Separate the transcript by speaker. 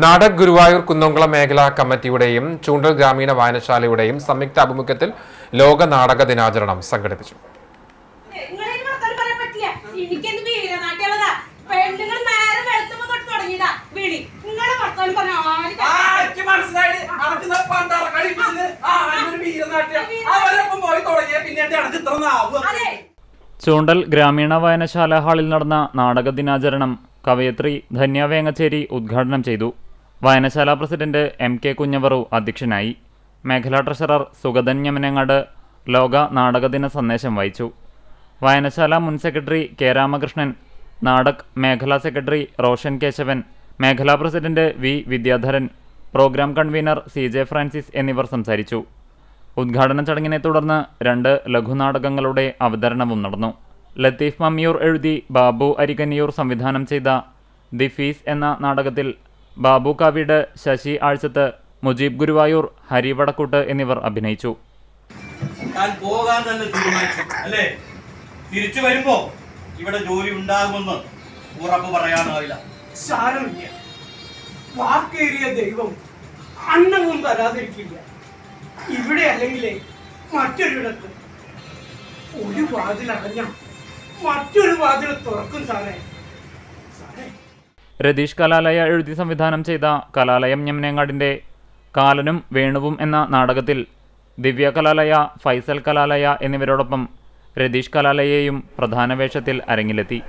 Speaker 1: നാടക് ഗുരുവായൂർ കുന്നംകുളം മേഖലാ കമ്മിറ്റിയുടെയും ചൂണ്ടൽ ഗ്രാമീണ വായനശാലയുടെയും സംയുക്ത ആഭിമുഖ്യത്തിൽ ലോക നാടക ദിനാചരണം സംഘടിപ്പിച്ചു.
Speaker 2: ചൂണ്ടൽ ഗ്രാമീണ വായനശാല ഹാളിൽ നടന്ന നാടക ദിനാചരണം കവയത്രി ധന്യ വേങ്ങച്ചേരി ഉദ്ഘാടനം ചെയ്തു. വായനശാല പ്രസിഡന്റ് MK കുഞ്ഞവറു അധ്യക്ഷനായി. മേഖലാ ട്രഷറർ സുഗതൻ ഞമനങ്ങാട് ലോക നാടകദിന സന്ദേശം വായിച്ചു. വായനശാല മുൻ സെക്രട്ടറി K രാമകൃഷ്ണൻ, നാടക് മേഖലാ സെക്രട്ടറി റോഷൻ കേശവൻ, മേഖലാ president V Vidyadharan, program convener CJ Francis എന്നിവർ സംസാരിച്ചു. ഉദ്ഘാടന ചടങ്ങിനെ തുടർന്ന് 2 ലഘുനാടകങ്ങളുടെ അവതരണവും നടന്നു. ലത്തീഫ് മമ്മിയൂർ എഴുതി ബാബു അരികന്നിയൂർ സംവിധാനം ചെയ്ത ദി ഫീസ് എന്ന നാടകത്തിൽ ബാബു കാവീട്, ശശി ആഴ്ചത്ത്, മുജീബ് ഗുരുവായൂർ, ഹരി വടക്കൂട്ട് എന്നിവർ അഭിനയിച്ചു.
Speaker 3: അല്ലേ, തിരിച്ചു വരുമ്പോ ഇവിടെ ജോലി ഉണ്ടാകുമെന്ന് ഉറപ്പ് പറയാനാവില്ല.
Speaker 4: സാരമില്ല, വാക്കേറിയ ദൈവം അന്നവും തരാതിരിക്കില്ല. ഇവിടെ അല്ലെങ്കിൽ മറ്റൊരിടത്ത് ഒരു വാതിൽ അടഞ്ഞ മറ്റൊരു വാതിൽ തുറക്കും സാറേ.
Speaker 2: രതീഷ് കലാലയ എഴുതി സംവിധാനം ചെയ്ത കലാലയം ഞമനേങ്ങാടിൻ്റെ കാലനും വേണുവും എന്ന നാടകത്തിൽ ദിവ്യ കലാലയ, ഫൈസൽ കലാലയ എന്നിവരോടൊപ്പം രതീഷ് കലാലയെയും പ്രധാന വേഷത്തിൽ അരങ്ങിലെത്തി.